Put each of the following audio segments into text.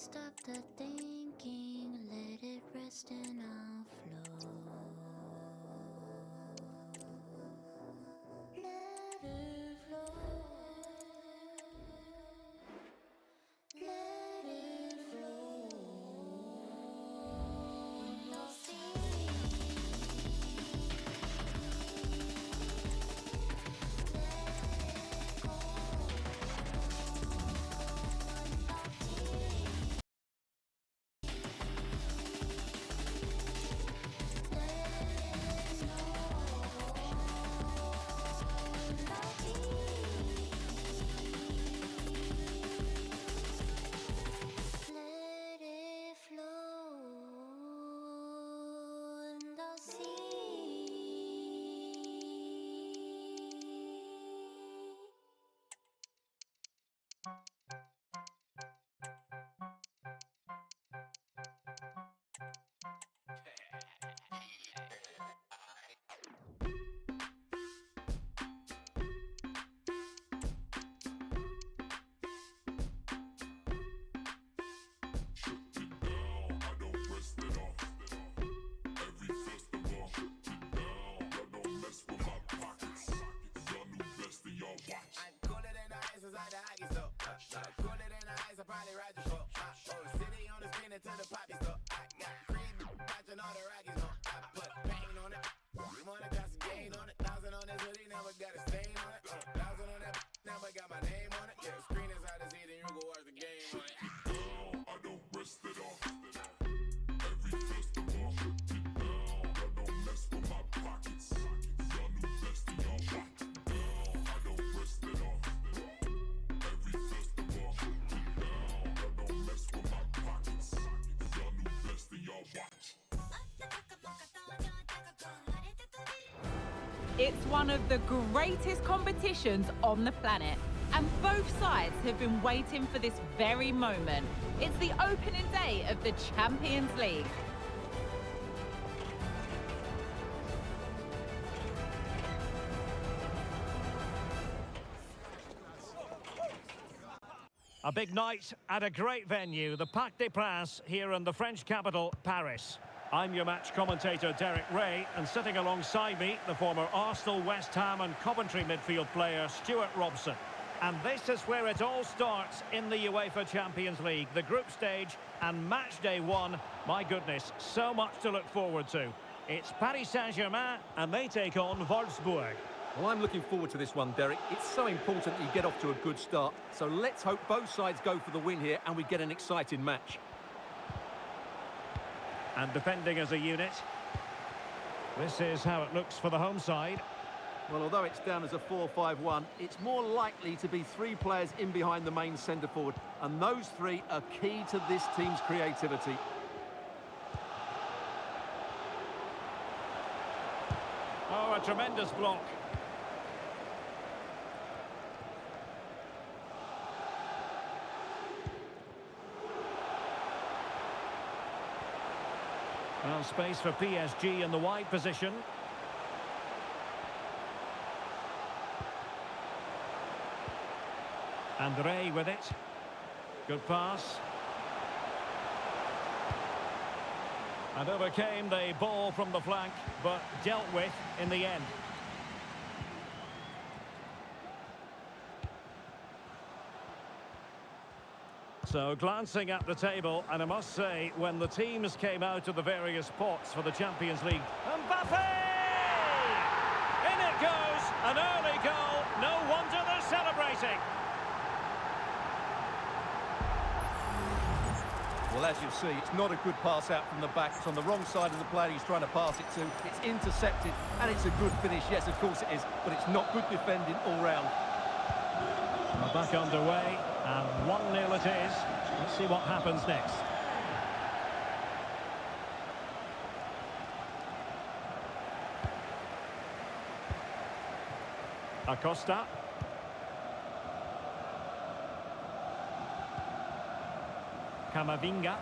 Stop the thinking, let it rest and I'll flow. Let it flow. Let it flow. No ceiling. Let go. Let it flow and I'll see. I'm cooler than the ice inside the hockey store. Cooler than the ice, I probably ride the floor. Oh, the city on the spin into the poppy store. I got cream watching all the Rockies on. I put paint on it. You wanna got some gain on it. 1,000 on this hoodie, never got a stain on it. 1,000 on that, never got my name on it. Yeah, screen inside the seat and you go watch the game on it. I don't rest it off. Every festival, shut it down. I don't mess with my pockets. Y'all new best and y'all watch it down. I don't rest it off. Every festival, shut it down. I don't mess with my pockets. Y'all new best and y'all watch. It's one of the greatest competitions on the planet, and both sides have been waiting for this very moment. It's the opening day of the Champions League. A big night at a great venue, the Parc des Princes here in the French capital, Paris. I'm your match commentator, Derek Ray, and sitting alongside me, the former Arsenal, West Ham and Coventry midfield player, Stuart Robson. And this is where it all starts in the UEFA Champions League, the group stage and match day one. My goodness, so much to look forward to. It's Paris Saint-Germain and they take on Wolfsburg. Well, I'm looking forward to this one, Derek. It's so important that you get off to a good start. So let's hope both sides go for the win here and we get an exciting match. And defending as a unit. This is how it looks for the home side. Well, although it's down as a 4-5-1, it's more likely to be three players in behind the main centre-forward. And those three are key to this team's creativity. Oh, a tremendous block. Well, space for PSG in the wide position. André with it. Good pass. And overcame the ball from the flank, but dealt with in the end. So, glancing at the table, and I must say, when the teams came out of the various pots for the Champions League, Mbappe! In it goes, an early goal, no wonder they're celebrating. Well, as you'll see, it's not a good pass out from the back. It's on the wrong side of the player he's trying to pass it to. It's intercepted, and it's a good finish. Yes, of course it is, but it's not good defending all round. We're back underway, and 1-0 it is. Let's see what happens next. Acosta. Camavinga.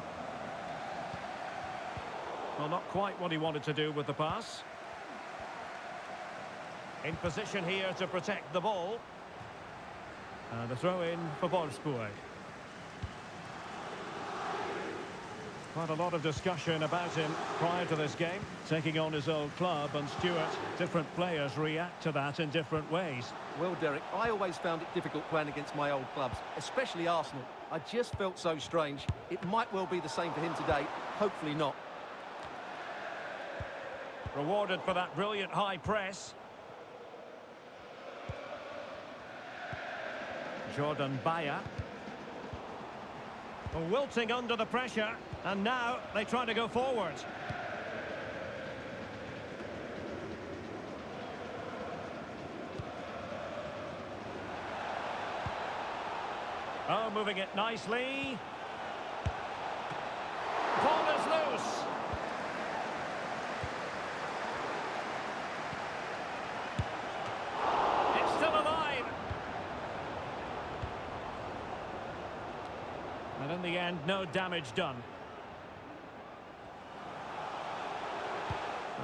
Well, not quite what he wanted to do with the pass. In position here to protect the ball. And a throw in for Wolfsburg. Quite a lot of discussion about him prior to this game, taking on his old club, and Stuart, different players react to that in different ways. Well, Derek, I always found it difficult playing against my old clubs, especially Arsenal. I just felt so strange. It might well be the same for him today. Hopefully not. Rewarded for that brilliant high press. Jordan Baya. Wilting under the pressure, and now they try to go forward. Oh, moving it nicely. Ball is loose. It's still alive. And in the end, no damage done.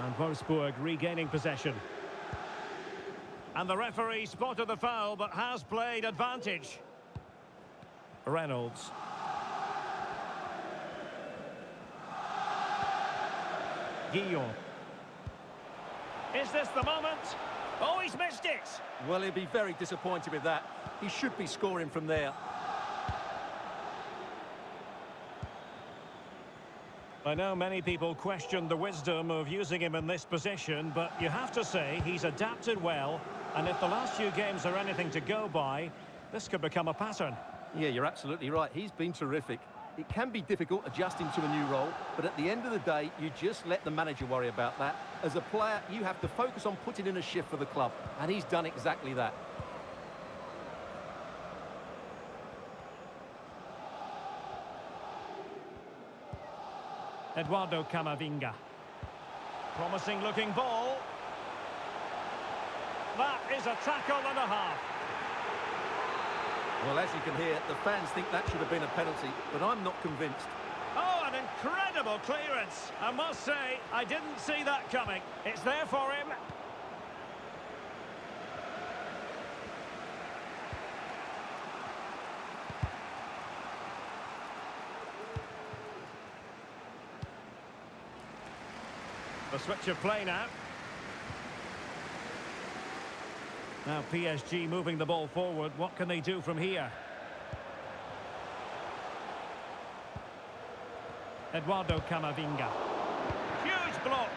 And Wolfsburg regaining possession. And the referee spotted the foul, but has played advantage. Reynolds. Guillaume. Is this the moment? Oh, he's missed it! Well, he'll be very disappointed with that. He should be scoring from there. I know many people question the wisdom of using him in this position, but you have to say he's adapted well, and if the last few games are anything to go by, this could become a pattern. Yeah, you're absolutely right. He's been terrific. It can be difficult adjusting to a new role, but at the end of the day, you just let the manager worry about that. As a player, you have to focus on putting in a shift for the club, and he's done exactly that. Eduardo Camavinga. Promising looking ball. That is a tackle and a half. Well, as you can hear, the fans think that should have been a penalty, but I'm not convinced. Oh, an incredible clearance. I must say, I didn't see that coming. It's there for him. The switch of play now. Now PSG moving the ball forward. What can they do from here? Eduardo Camavinga. Huge block.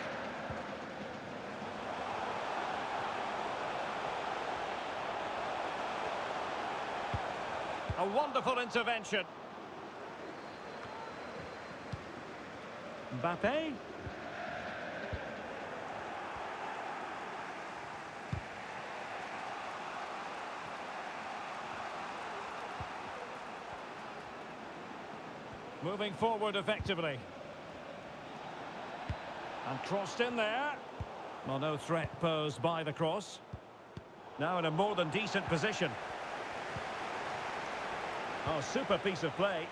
A wonderful intervention. Mbappe. Moving forward effectively. And crossed in there. Well, no threat posed by the cross. Now in a more than decent position. Oh, super piece of play.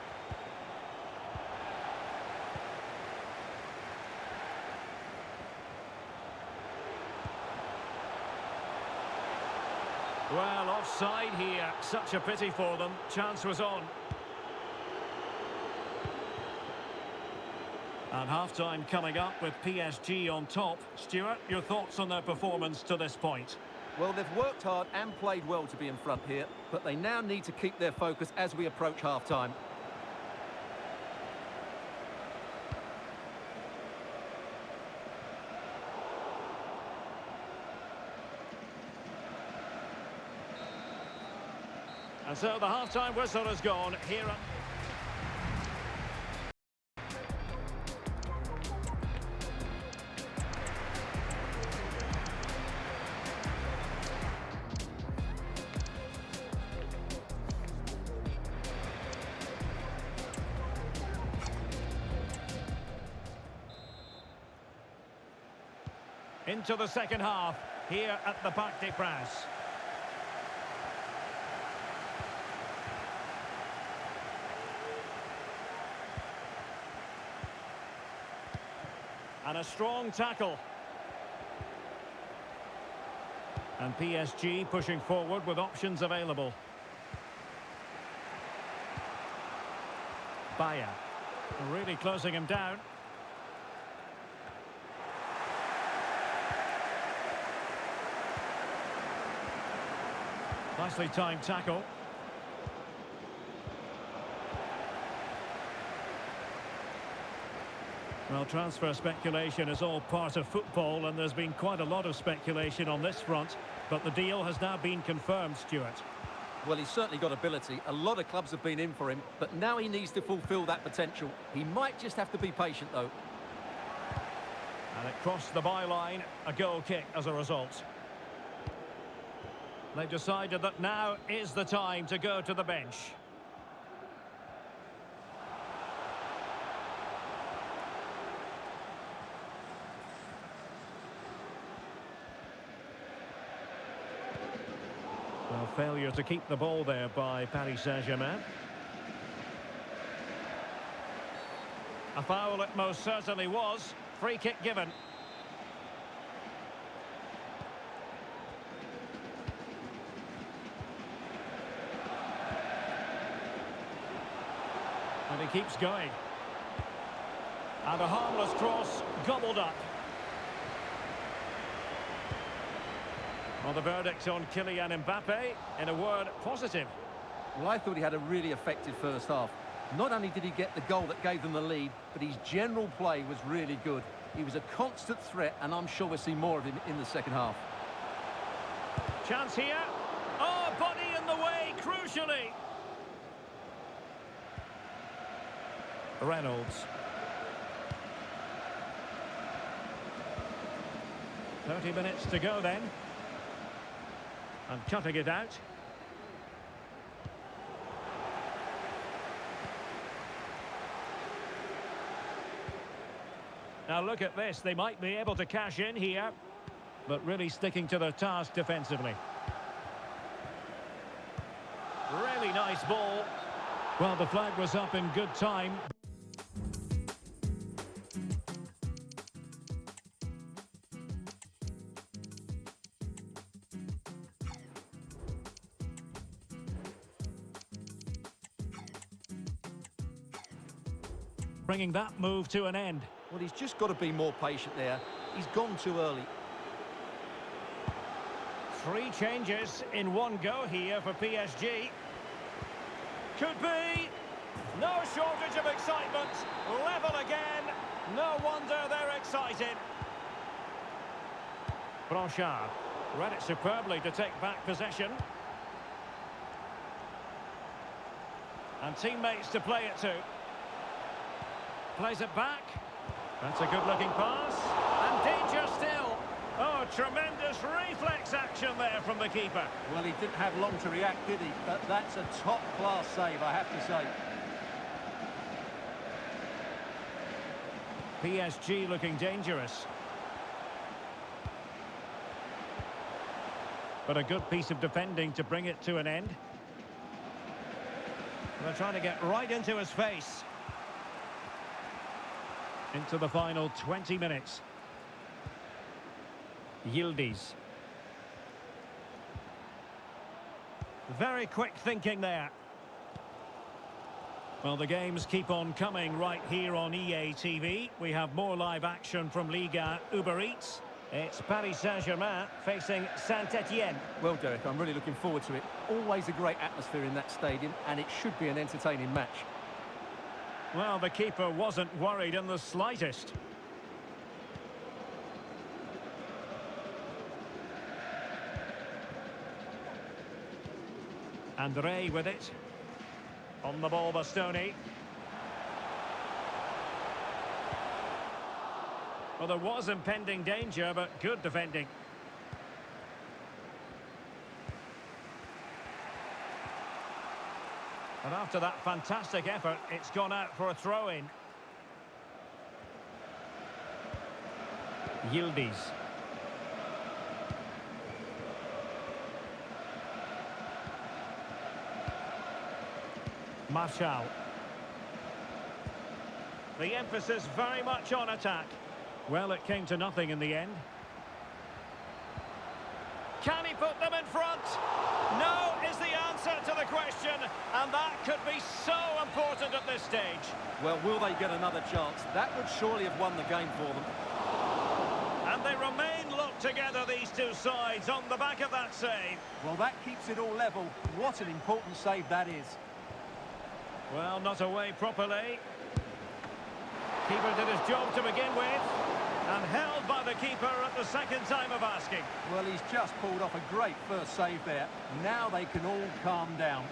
Well, offside here. Such a pity for them. Chance was on. And half-time coming up with PSG on top. Stuart, your thoughts on their performance to this point? Well, they've worked hard and played well to be in front here, but they now need to keep their focus as we approach half-time. And so the half-time whistle has gone here at... Into the second half, here at the Parc des Princes. And a strong tackle. And PSG pushing forward with options available. Baya. Really closing him down. Nicely timed tackle. Well, transfer speculation is all part of football, and there's been quite a lot of speculation on this front, but the deal has now been confirmed, Stuart. Well, he's certainly got ability. A lot of clubs have been in for him, but now he needs to fulfil that potential. He might just have to be patient, though. And it crossed the byline, a goal kick as a result. They've decided that now is the time to go to the bench. Well, failure to keep the ball there by Paris Saint-Germain. A foul it most certainly was. Free kick given. And he keeps going. And a harmless cross gobbled up. Well, the verdict on Kylian Mbappe, in a word, positive. Well, I thought he had a really effective first half. Not only did he get the goal that gave them the lead, but his general play was really good. He was a constant threat, and I'm sure we'll see more of him in the second half. Chance here. Oh, body in the way, crucially. Reynolds. 30 minutes to go then. And cutting it out. Now look at this, they might be able to cash in here, but really sticking to their task defensively. Really nice ball. Well, the flag was up in good time. Bringing that move to an end. Well, he's just got to be more patient there. He's gone too early. 3 changes in one go here for PSG. Could be. No shortage of excitement. Level again. No wonder they're excited. Blanchard read it superbly to take back possession. And teammates to play it to. Plays it back. That's a good-looking pass. And danger still. Oh, tremendous reflex action there from the keeper. Well, he didn't have long to react, did he? But that's a top-class save, I have to say. PSG looking dangerous. But a good piece of defending to bring it to an end. They're trying to get right into his face. Into the final 20 minutes. Yildiz. Very quick thinking there. Well, the games keep on coming right here on EA TV. We have more live action from Liga Uber Eats. It's Paris Saint-Germain facing Saint-Etienne. Well, Derek, I'm really looking forward to it. Always a great atmosphere in that stadium, and it should be an entertaining match. Well, the keeper wasn't worried in the slightest. André with it. On the ball, Bastoni. Well, there was impending danger, but good defending. And after that fantastic effort, it's gone out for a throw-in. Yildiz. Martial. The emphasis very much on attack. Well, it came to nothing in the end. Can he put them in front? No is the answer to the question, and that could be so important at this stage. Well, will they get another chance? That would surely have won the game for them. And they remain locked together, these two sides, on the back of that save. Well, that keeps it all level. What an important save that is. Well, not away properly. Keeper did his job to begin with, and held by the keeper at the second time of asking. Well, he's just pulled off a great first save there. Now they can all calm down.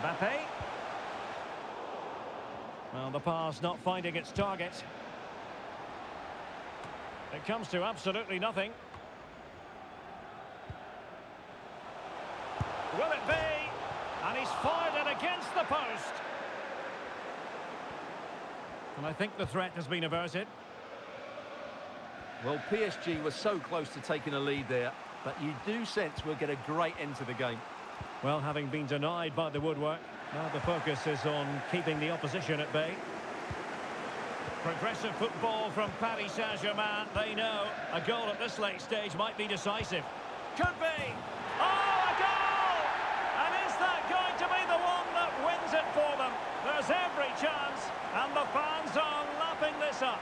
Mbappe. Well, the pass not finding its target. It comes to absolutely nothing. Will it be? And he's fired it against the post. And I think the threat has been averted. Well, PSG were so close to taking a lead there, but you do sense we'll get a great end to the game. Well, having been denied by the woodwork, now the focus is on keeping the opposition at bay. Progressive football from Paris Saint-Germain. They know a goal at this late stage might be decisive. Could be! Oh, a goal! And is that going to be the one that wins it for them? There's every chance, and the fans are lapping this up.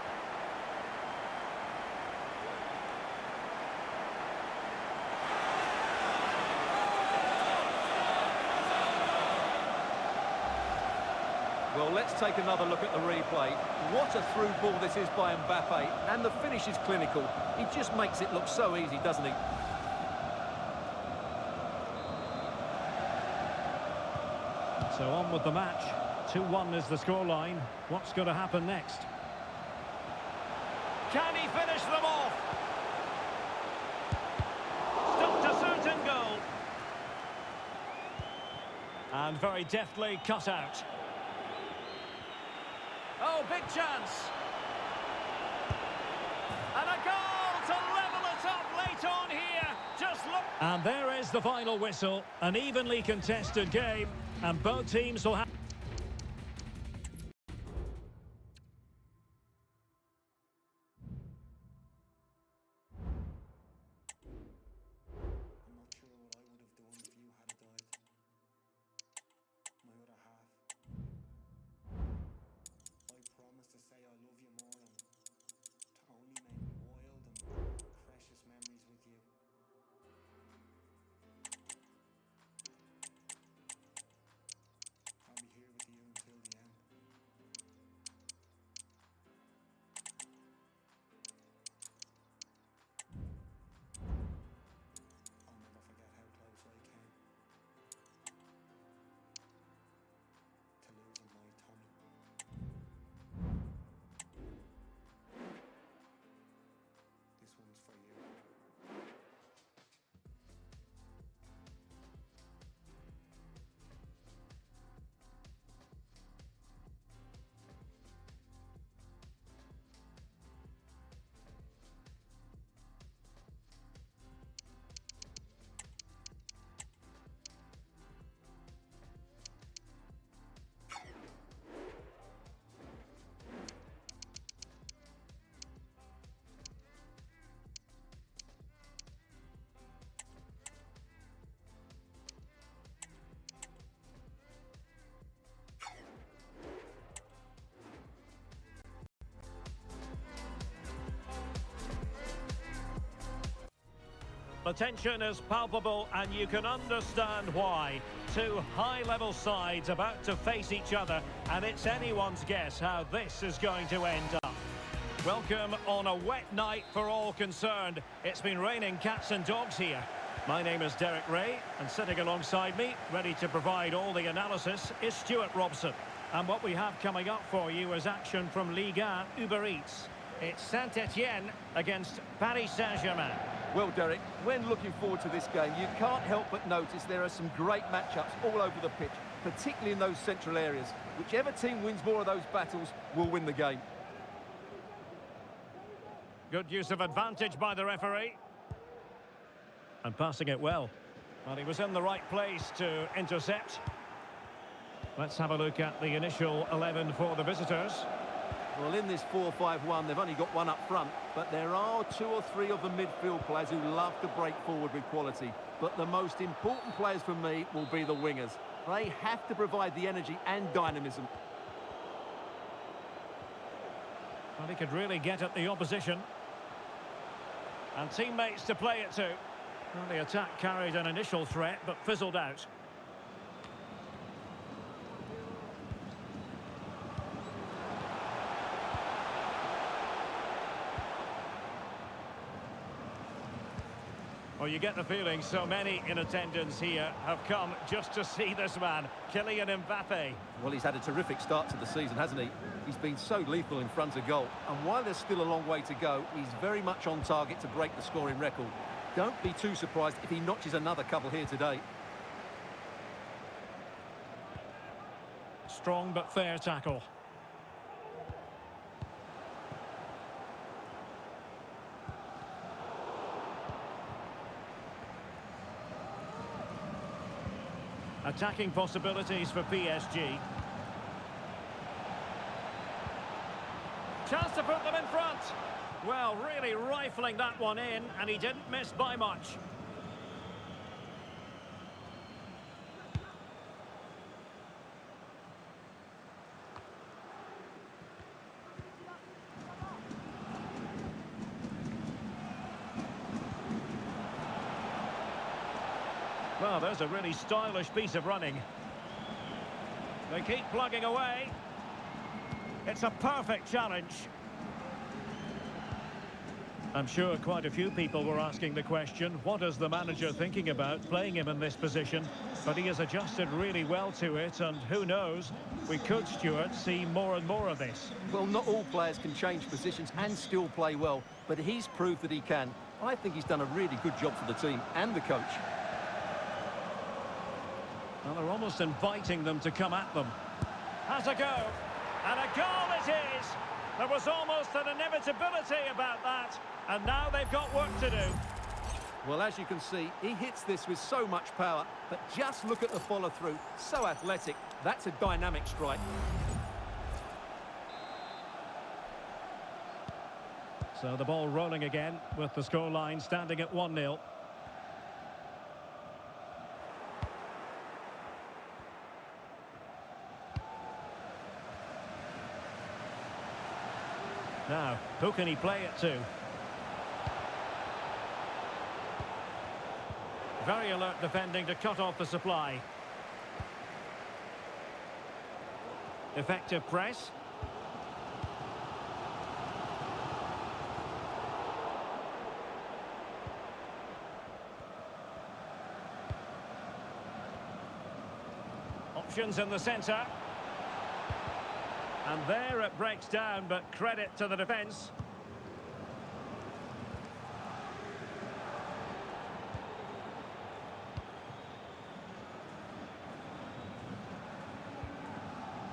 Well, let's take another look at the replay. What a through ball this is by Mbappe, and the finish is clinical. He just makes it look so easy, doesn't he? So on with the match. 2-1 is the scoreline. What's going to happen next? Can he finish them off? Stopped a certain goal. And very deftly cut out. Oh, big chance. And a goal to level it up late on here. Just look. And there is the final whistle. An evenly contested game. And both teams will have... I'm not sure what I would have done if you had died. My other half. I promised to say I love you more and to only make wild and precious memories with you. I'll be here with you until the end. I'll never forget how close I came to losing my Tommy. This one's for you. The tension is palpable, and you can understand why. Two high-level sides about to face each other, and it's anyone's guess how this is going to end up. Welcome on a wet night for all concerned. It's been raining cats and dogs here. My name is Derek Ray, and sitting alongside me, ready to provide all the analysis, is Stuart Robson. And what we have coming up for you is action from Ligue 1 Uber Eats. It's Saint-Etienne against Paris Saint-Germain. Well, Derek, when looking forward to this game, you can't help but notice there are some great matchups all over the pitch, particularly in those central areas. Whichever team wins more of those battles will win the game. Good use of advantage by the referee. And passing it well. Well, he was in the right place to intercept. Let's have a look at the initial 11 for the visitors. Well, in this 4-5-1, they've only got one up front, but there are 2 or 3 of the midfield players who love to break forward with quality. But the most important players for me will be the wingers. They have to provide the energy and dynamism. Well, he could really get at the opposition. And teammates to play it to. Well, the attack carried an initial threat, but fizzled out. Well, you get the feeling so many in attendance here have come just to see this man, Kylian Mbappe. Well, he's had a terrific start to the season, hasn't he? He's been so lethal in front of goal. And while there's still a long way to go, he's very much on target to break the scoring record. Don't be too surprised if he notches another couple here today. Strong but fair tackle. Attacking possibilities for PSG. Chance to put them in front. Well, really rifling that one in, and he didn't miss by much. Well, there's a really stylish piece of running. They keep plugging away. It's a perfect challenge. I'm sure quite a few people were asking the question, what is the manager thinking about playing him in this position? But he has adjusted really well to it, and who knows, we could, Stuart, see more and more of this. Well, not all players can change positions and still play well, but he's proved that he can. I think he's done a really good job for the team and the coach. Well, they're almost inviting them to come at them. Has a go. And a goal it is. There was almost an inevitability about that. And now they've got work to do. Well, as you can see, he hits this with so much power. But just look at the follow-through. So athletic. That's a dynamic strike. So the ball rolling again with the scoreline standing at 1-0. Now, who can he play it to? Very alert defending to cut off the supply. Effective press. Options in the centre. And there it breaks down, but credit to the defence.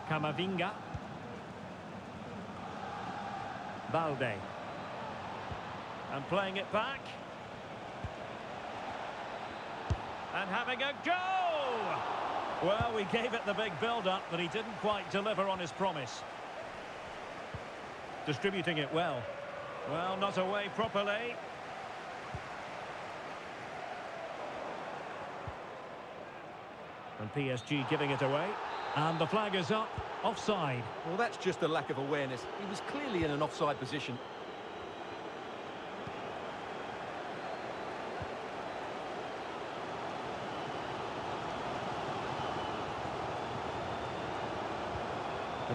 Camavinga. Balde. And playing it back. And having a go! Well, we gave it the big build-up, but he didn't quite deliver on his promise. Distributing it well. Well, not away properly. And PSG giving it away. And the flag is up. Offside. Well, that's just a lack of awareness. He was clearly in an offside position.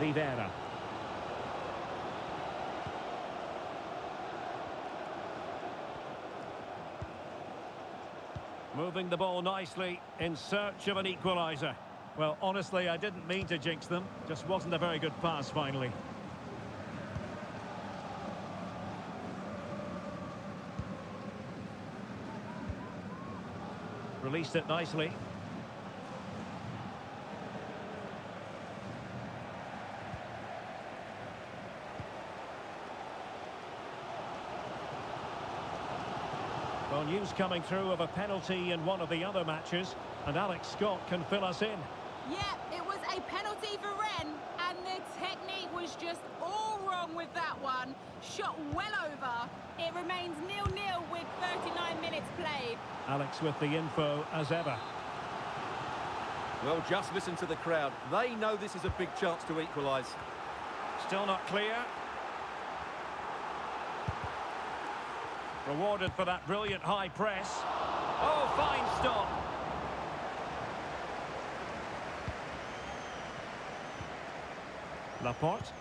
Rivera. Moving the ball nicely in search of an equaliser. Well, honestly, I didn't mean to jinx them. Just wasn't a very good pass, finally. Released it nicely. Well, news coming through of a penalty in one of the other matches, and Alex Scott can fill us in. Yeah, it was a a penalty for Rennes, and the technique was just all wrong with that one. Shot well over. It remains 0-0 with 39 minutes played. Alex with the info as ever. Well, just listen to the crowd. They know this is a big chance to equalise. Still not clear. Rewarded for that brilliant high press. Oh, fine stop. Laporte.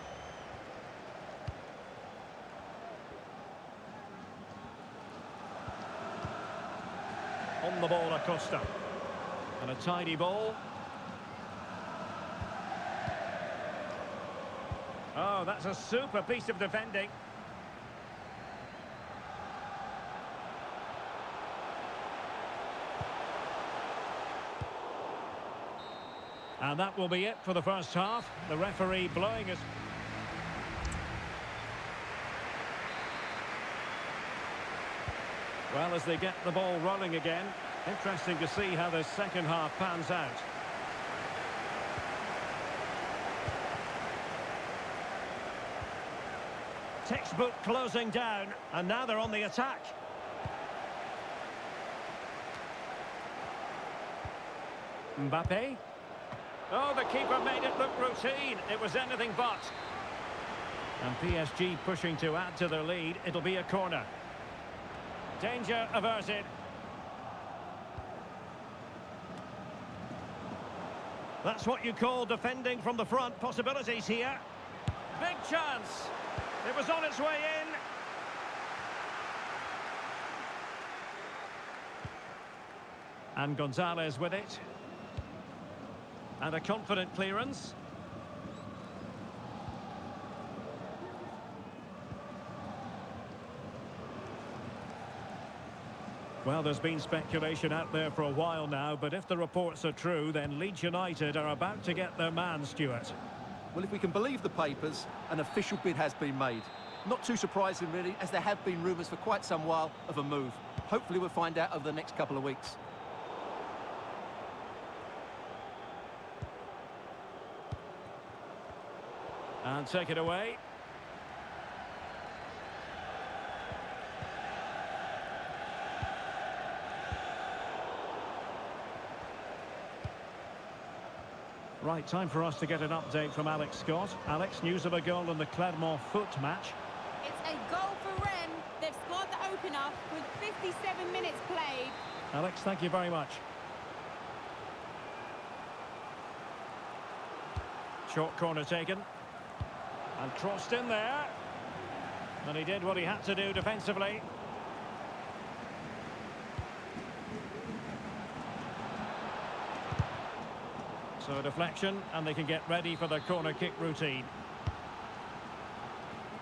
On the ball, Acosta. And a tidy ball. Oh, that's a super piece of defending. And that will be it for the first half. The referee blowing his... Well, as they get the ball rolling again, interesting to see how the second half pans out. Textbook closing down, and now they're on the attack. Mbappe. Oh, the keeper made it look routine. It was anything but. And PSG pushing to add to their lead. It'll be a corner. Danger averted. That's what you call defending from the front. Possibilities here. Big chance. It was on its way in. And Gonzalez with it. And a confident clearance. Well, there's been speculation out there for a while now, but if the reports are true, then Leeds United are about to get their man, Stuart. Well, if we can believe the papers, an official bid has been made. Not too surprising, really, as there have been rumours for quite some while of a move. Hopefully we'll find out over the next couple of weeks. And take it away. Right, time for us to get an update from Alex Scott. Alex, news of a goal in the Clermont Foot match. It's a goal for Rennes. They've scored the opener with 57 minutes played. Alex, thank you very much. Short corner taken. And crossed in there. And he did what he had to do defensively. So a deflection, and they can get ready for the corner kick routine.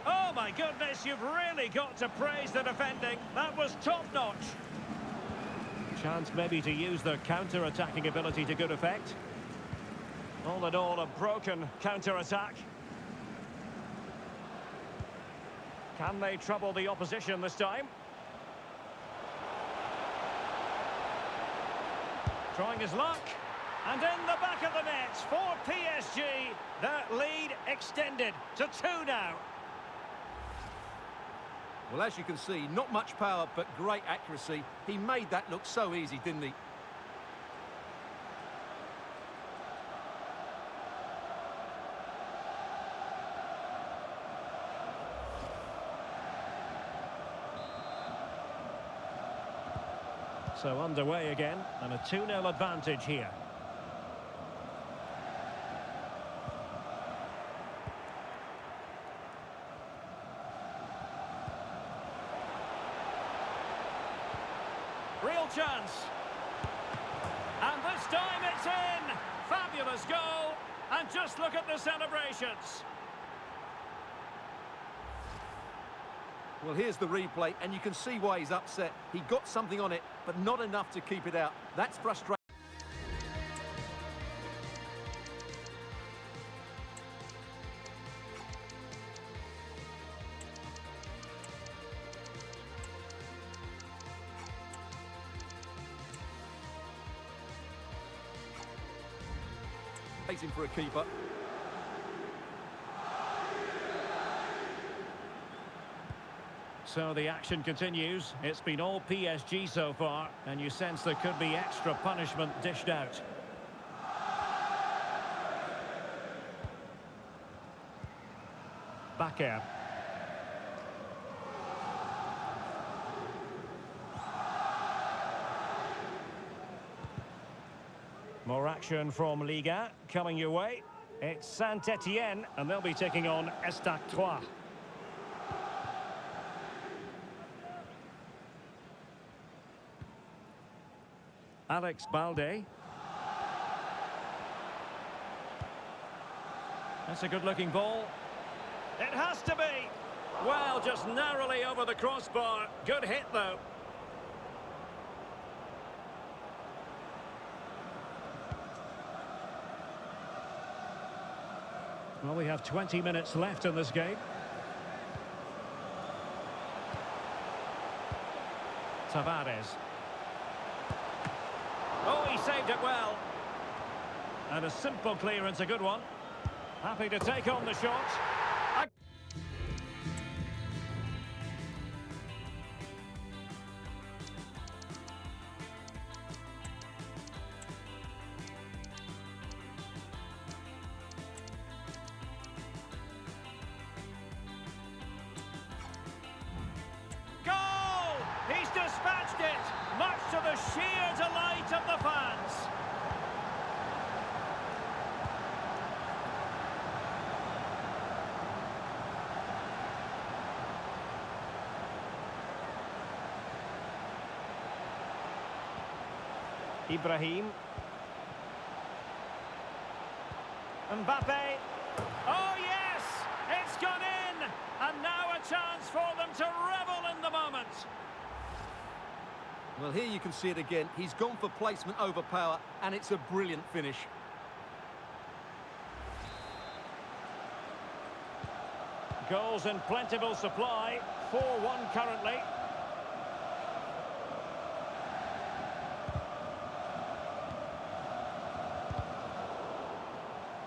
Oh my goodness, you've really got to praise the defending. That was top-notch. Chance maybe to use their counter-attacking ability to good effect. All in all, a broken counter-attack. Can they trouble the opposition this time? Trying his luck. And in the back of the net for PSG. That lead extended to 2 now. Well, as you can see, not much power, but great accuracy. He made that look so easy, didn't he? So underway again, and a 2-0 advantage here. Real chance. And this time it's in. Fabulous goal. And just look at the celebrations. Well, here's the replay, and you can see why he's upset. He got something on it, but not enough to keep it out. That's frustrating. Facing for a keeper. So the action continues. It's been all PSG so far, and you sense there could be extra punishment dished out. Bakker. More action from Liga coming your way. It's Saint-Etienne, and they'll be taking on Estac Troyes. Alex Balde. That's a good-looking ball. It has to be. Well, just narrowly over the crossbar. Good hit, though. Well, we have 20 minutes left in this game. Tavares. Oh, he saved it well. And a simple clearance, a good one. Happy to take on the shot. Goal! He's dispatched it, much to the sheer delight of the fans. Ibrahim. Mbappe. Oh, yes! It's gone in! And now a chance for them to revel in the moment. Well, here you can see it again. He's gone for placement over power, and it's a brilliant finish. Goals in plentiful supply. 4-1 currently.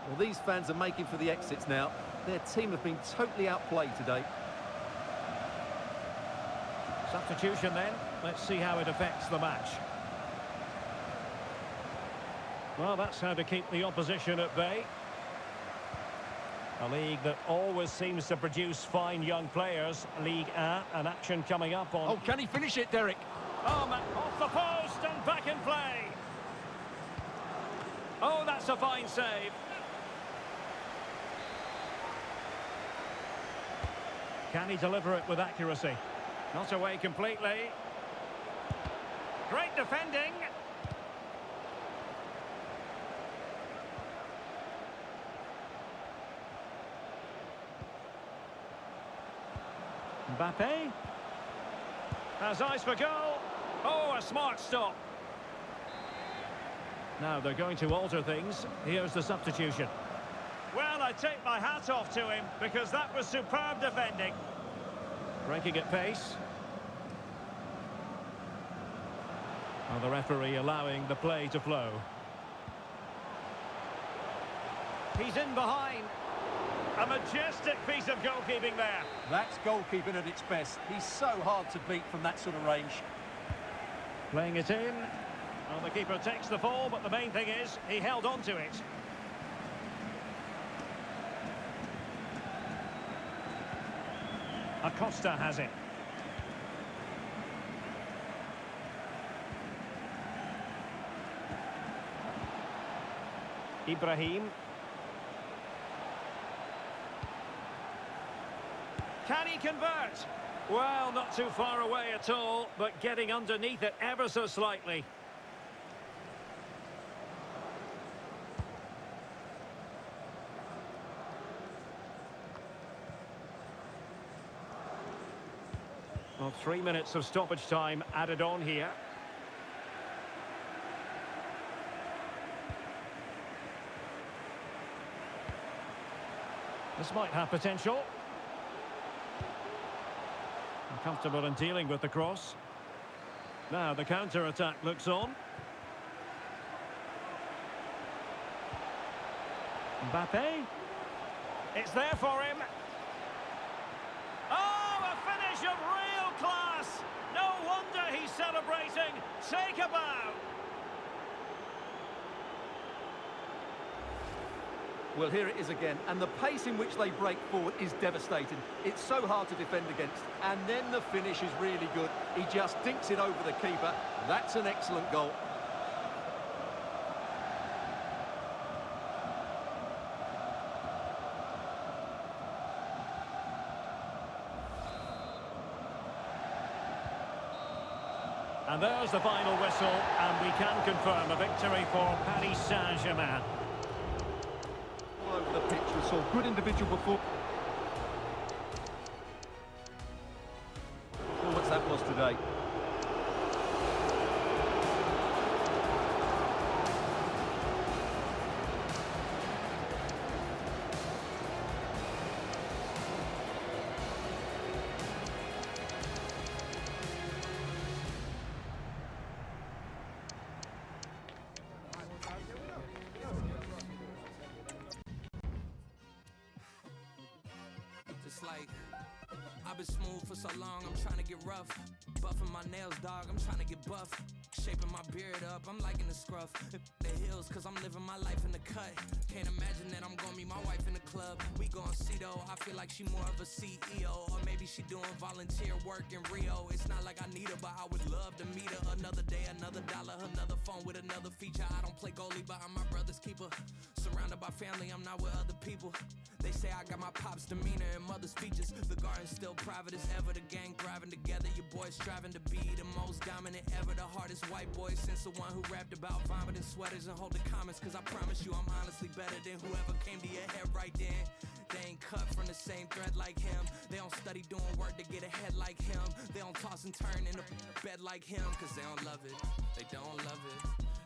Well, these fans are making for the exits now. Their team have been totally outplayed today. Substitution then. Let's see how it affects the match. Well, that's how to keep the opposition at bay. A league that always seems to produce fine young players. Ligue 1, an action coming up on... Oh, can he finish it, Derek? Oh, man, off the post and back in play. Oh, that's a fine save. Can he deliver it with accuracy? Not away completely. Great defending. Mbappe. Has eyes for goal. Oh, a smart stop. Now they're going to alter things. Here's the substitution. Well, I take my hat off to him because that was superb defending. Breaking at pace. Well, the referee allowing the play to flow. He's in behind. A majestic piece of goalkeeping there. That's goalkeeping at its best. He's so hard to beat from that sort of range. Playing it in. Well, the keeper takes the fall, but the main thing is he held on to it. Acosta has it. Ibrahim. Can he convert? Well, not too far away at all, but getting underneath it ever so slightly. Well, 3 minutes of stoppage time added on here. This might have potential. Comfortable in dealing with the cross. Now the counter-attack looks on. Mbappe. It's there for him. Oh, a finish of real class. No wonder he's celebrating. Take a bow. Well, here it is again, and the pace in which they break forward is devastating. It's so hard to defend against, and then the finish is really good. He just dinks it over the keeper. That's an excellent goal. And there's the final whistle, and we can confirm a victory for Paris Saint-Germain. All over the pitch, we saw good individual performance that was today. Just like I've been smooth for so long, I'm trying to get rough. Buffing my nails, dog, I'm trying to get buff. Shaping my beard up, I'm liking the scruff. The hills, cause I'm living my life in the cut. Can't imagine that I'm gonna meet my wife in the club. We gon' see though, I feel like she more of a CEO. Or maybe she doing volunteer work in Rio. It's not like I need her, but I would love to meet her. Another day, another dollar, another phone with another feature. I don't play goalie, but I'm my brother's keeper. Surrounded by family, I'm not with other people. They say I got my pop's demeanor and mother's features. The garden's still private as ever, the gang thriving together. Your boys striving to be the most dominant ever. The hardest white boy since the one who rapped about vomiting sweaters and holding comments. Cause I promise you I'm honestly better than whoever came to your head right then. They ain't cut from the same thread like him. They don't study doing work to get ahead like him. They don't toss and turn in the bed like him. Cause they don't love it, they don't love it.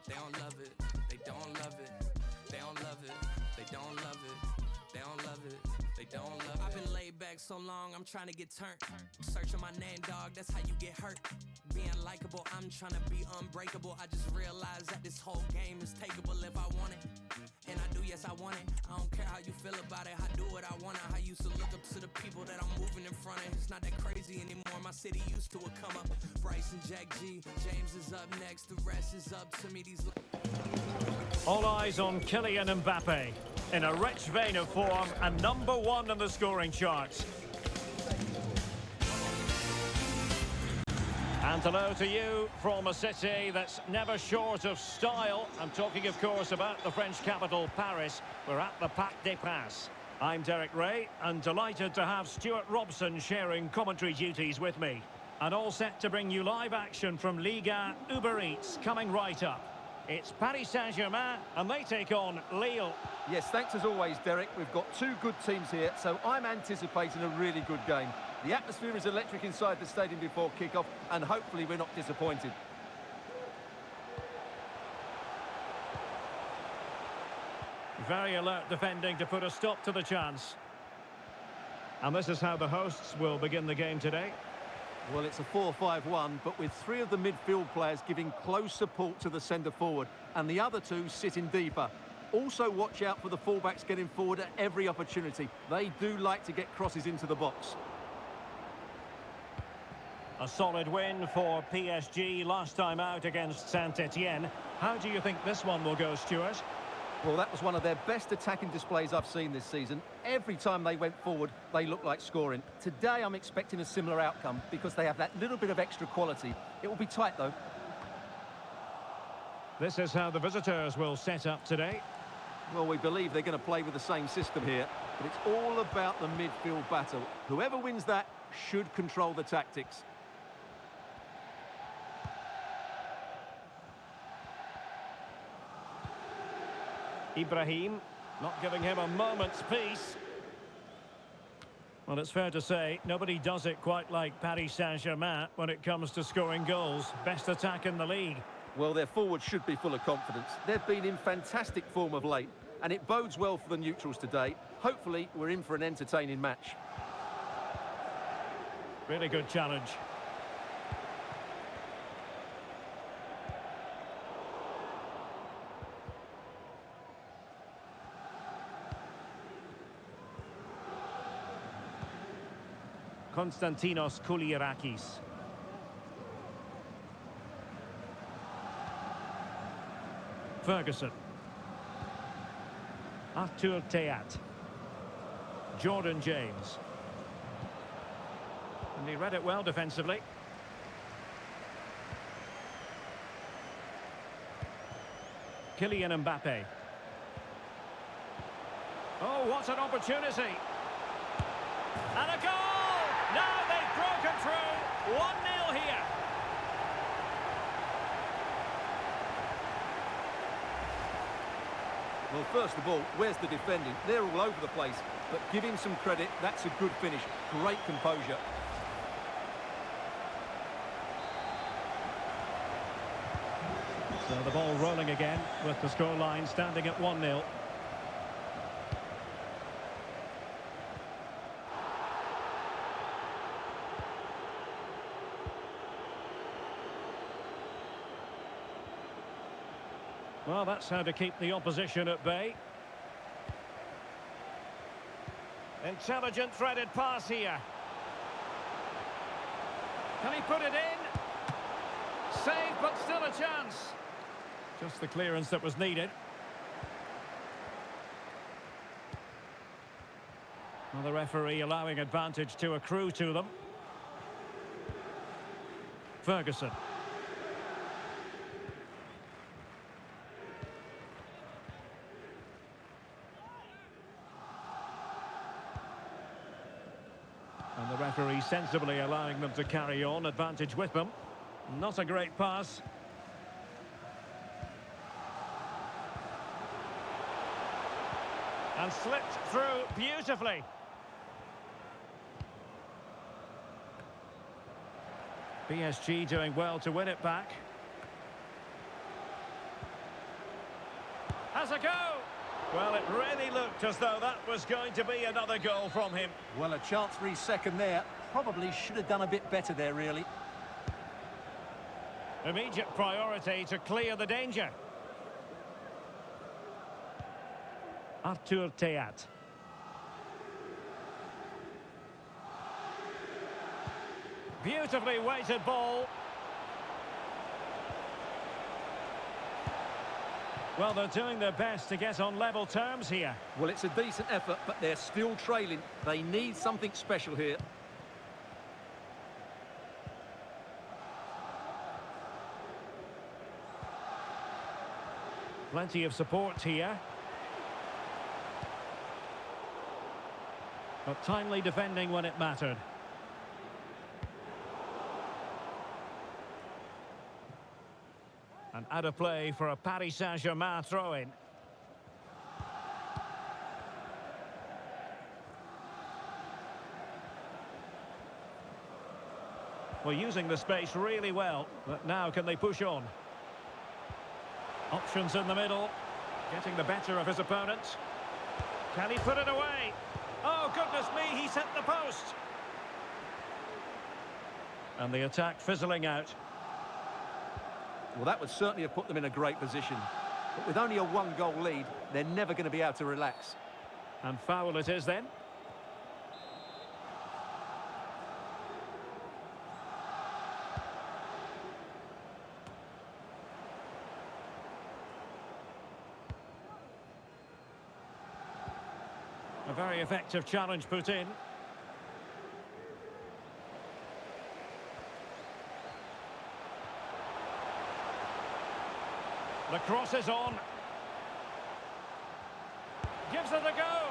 They don't love it, they don't love it. They don't love it, they don't love it. They don't love it, they don't love it. I've been laid back so long, I'm trying to get turned. Searching my name, dog, that's how you get hurt. Being likable, I'm trying to be unbreakable. I just realized that this whole game is takeable if I want it. And I do, yes, I want it. I don't care how you feel about it, I do what I want. I used to look up to the people that I'm moving in front of. It's not that crazy anymore, my city used to it come up. Bryce and Jack G, James is up next, the rest is up to me. All eyes on Kylian Mbappe. In a rich vein of form and #1 in the scoring charts. And hello to you from a city that's never short of style. I'm talking, of course, about the French capital, Paris. We're at the Parc des Princes. I'm Derek Ray, and delighted to have Stuart Robson sharing commentary duties with me. And all set to bring you live action from Liga Uber Eats, coming right up. It's Paris Saint-Germain, and they take on Lille. Yes, thanks as always, Derek. We've got two good teams here, so I'm anticipating a really good game. The atmosphere is electric inside the stadium before kick-off, and hopefully we're not disappointed. Very alert defending to put a stop to the chance. And this is how the hosts will begin the game today. Well, it's a 4-5-1, but with three of the midfield players giving close support to the centre-forward, and the other two sitting deeper. Also watch out for the fullbacks getting forward at every opportunity. They do like to get crosses into the box. A solid win for PSG last time out against Saint-Etienne. How do you think this one will go, Stuart? Well, that was one of their best attacking displays I've seen this season. Every time they went forward, they looked like scoring. Today, I'm expecting a similar outcome because they have that little bit of extra quality. It will be tight, though. This is how the visitors will set up today. Well, we believe they're going to play with the same system here, but it's all about the midfield battle. Whoever wins that should control the tactics. Ibrahim, not giving him a moment's peace. Well, it's fair to say, nobody does it quite like Paris Saint-Germain when it comes to scoring goals. Best attack in the league. Well, their forwards should be full of confidence. They've been in fantastic form of late, and it bodes well for the neutrals today. Hopefully, we're in for an entertaining match. Really good challenge. Konstantinos Kouliarakis. Ferguson. Artur Theat. Jordan James. And he read it well defensively. Kylian Mbappe. Oh, what an opportunity. And a goal! Now they've broken through. 1-0 here. Well, first of all, where's the defending? They're all over the place. But give him some credit. That's a good finish. Great composure. So the ball rolling again with the scoreline standing at 1-0. Well, that's how to keep the opposition at bay. Intelligent threaded pass here. Can he put it in? Save, but still a chance. Just the clearance that was needed. Well, the referee allowing advantage to accrue to them. Ferguson. And the referee sensibly allowing them to carry on, advantage with them. Not a great pass. And slipped through beautifully. PSG doing well to win it back. Has a go! Well, it really looked as though that was going to be another goal from him. Well, a chance for his second there. Probably should have done a bit better there, really. Immediate priority to clear the danger. Artur Theat. Beautifully weighted ball. Well, they're doing their best to get on level terms here. Well, it's a decent effort, but they're still trailing. They need something special here. Plenty of support here. But timely defending when it mattered. And out of play for a Paris Saint-Germain throw-in. Well, using the space really well, but now can they push on? Options in the middle, getting the better of his opponent. Can he put it away? Oh, goodness me, he's hit the post. And the attack fizzling out. Well, that would certainly have put them in a great position. But with only a one-goal lead, they're never going to be able to relax. And foul it is then. A very effective challenge put in. The cross is on. Gives it a go.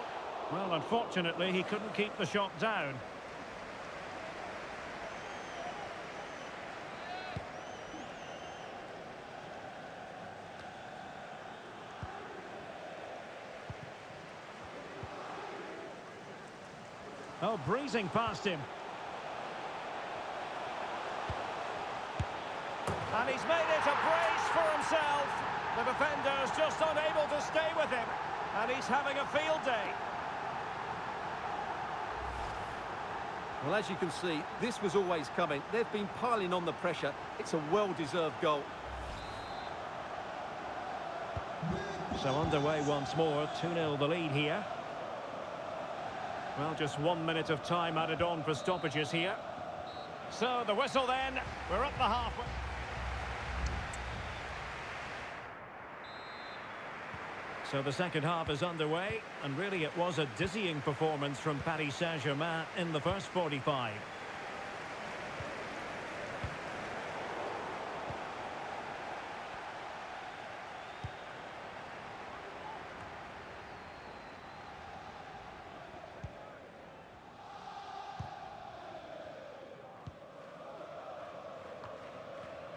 Well, unfortunately, he couldn't keep the shot down. Oh, breezing past him. And he's made it a brace for himself. The defender's just unable to stay with him. And he's having a field day. Well, as you can see, this was always coming. They've been piling on the pressure. It's a well-deserved goal. So underway once more, 2-0 the lead here. Well, just 1 minute of time added on for stoppages here. So the whistle then, we're up the halfway. So the second half is underway, and really it was a dizzying performance from Paris Saint-Germain in the first 45.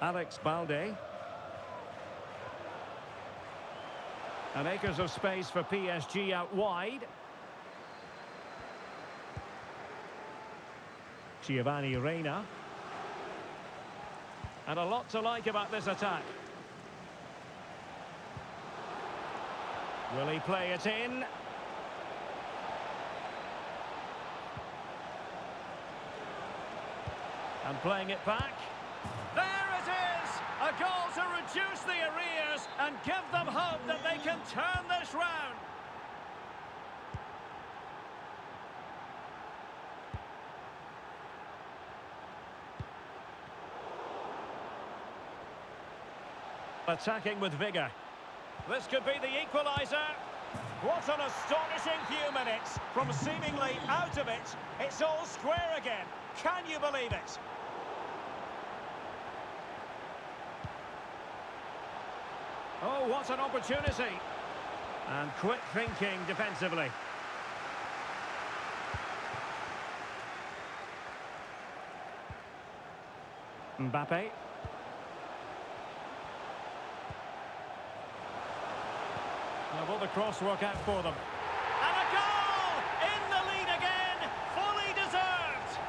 Alex Balde. And acres of space for PSG out wide. Giovanni Reina. And a lot to like about this attack. Will he play it in? And playing it back. There it is! A goal to reduce the arrears and give them hope that they can turn this round. Attacking with vigour. This could be the equaliser. What an astonishing few minutes. From seemingly out of it, it's all square again. Can you believe it? Oh, what an opportunity. And quick thinking defensively. Mbappe. Now will the cross work out for them? And a goal! In the lead again! Fully deserved!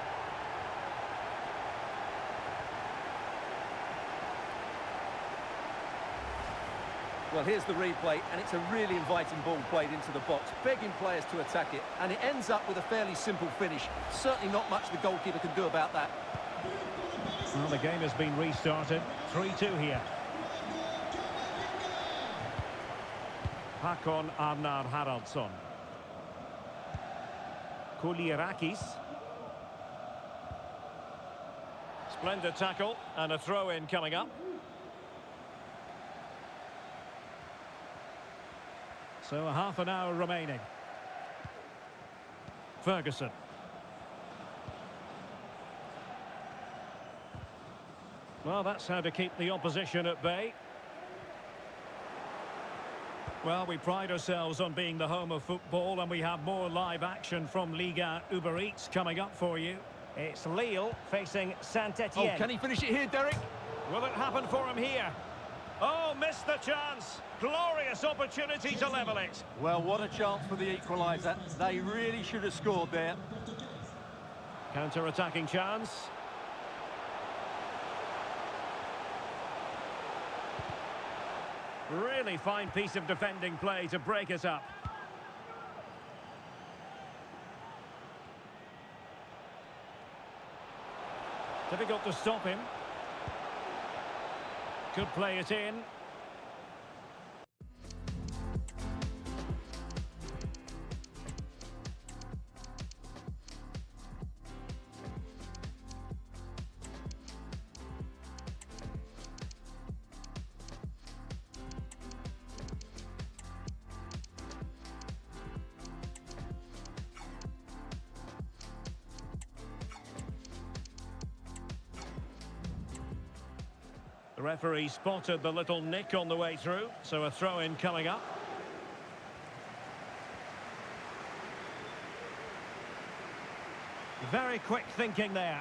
Well, here's the replay, and it's a really inviting ball played into the box, begging players to attack it, and it ends up with a fairly simple finish. Certainly not much the goalkeeper can do about that. Well, the game has been restarted. 3-2 here. Hakon Arnar Haraldsson. Kulierakis. Splendid tackle, and a throw-in coming up. So a half an hour remaining. Ferguson. Well, that's how to keep the opposition at bay. Well, we pride ourselves on being the home of football, and we have more live action from Liga Uber Eats coming up for you. It's Lille facing Saint-Etienne. Oh, can he finish it here, Derek? Will it happen for him here? Oh, missed the chance. Glorious opportunity to level it. Well, what a chance for the equaliser. They really should have scored there. Counter-attacking chance. Really fine piece of defending play to break us up. Difficult to stop him. Could play it in. The referee spotted the little nick on the way through, so a throw-in coming up. Very quick thinking there.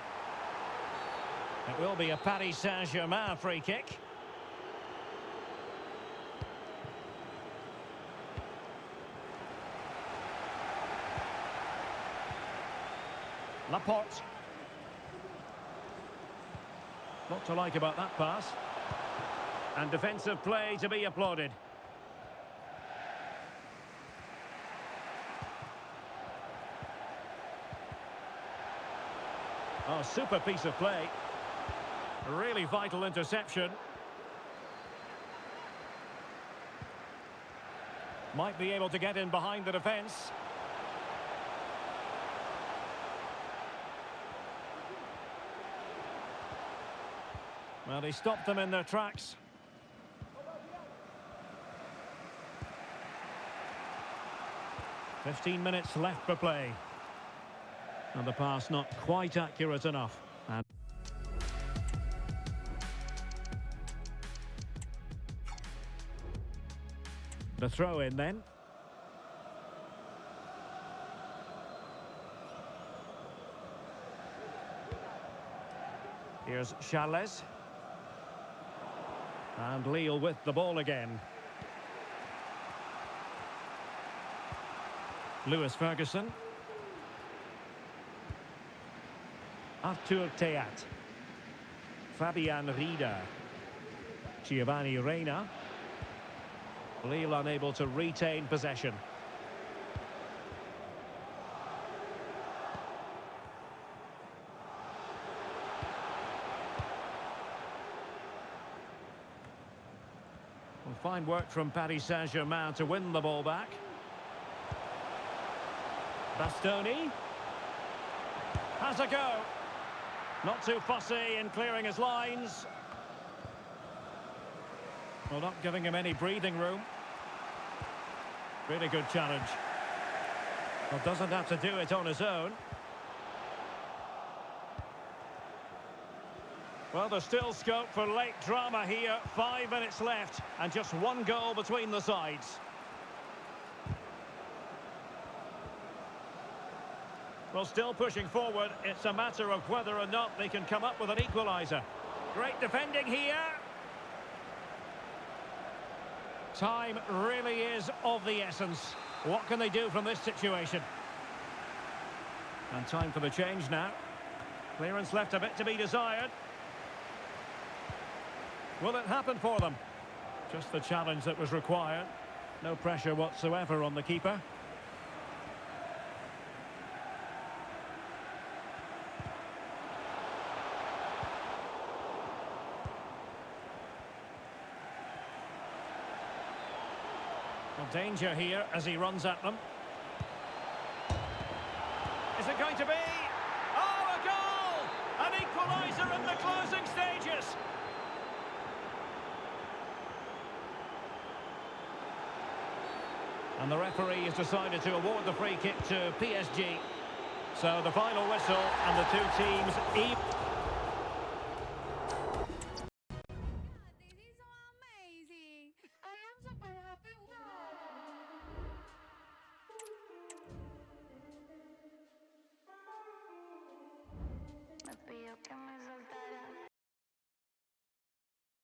It will be a Paris Saint-Germain free kick. Laporte. What to like about that pass. And defensive play to be applauded. Oh, super piece of play. Really vital interception. Might be able to get in behind the defence. Well, he stopped them in their tracks. "15 minutes left for play. And the pass not quite accurate enough. And the throw in then. Here's Charles. And Lille with the ball again. Lewis Ferguson. Arthur Theat. Fabian Rieder. Giovanni Reina. Lille unable to retain possession. Well, fine work from Paris Saint-Germain to win the ball back. Bastoni has a go. Not too fussy in clearing his lines. Well, not giving him any breathing room. Really good challenge. Well, doesn't have to do it on his own. Well, there's still scope for late drama here. 5 minutes left and just one goal between the sides. Well, still pushing forward. It's a matter of whether or not they can come up with an equaliser. Great defending here. Time really is of the essence. What can they do from this situation? And time for the change now. Clearance left a bit to be desired. Will it happen for them? Just the challenge that was required. No pressure whatsoever on the keeper. Well, danger here as he runs at them. Is it going to be? Oh, a goal! An equaliser in the closing stages. And the referee has decided to award the free kick to PSG. So the final whistle and the two teams even.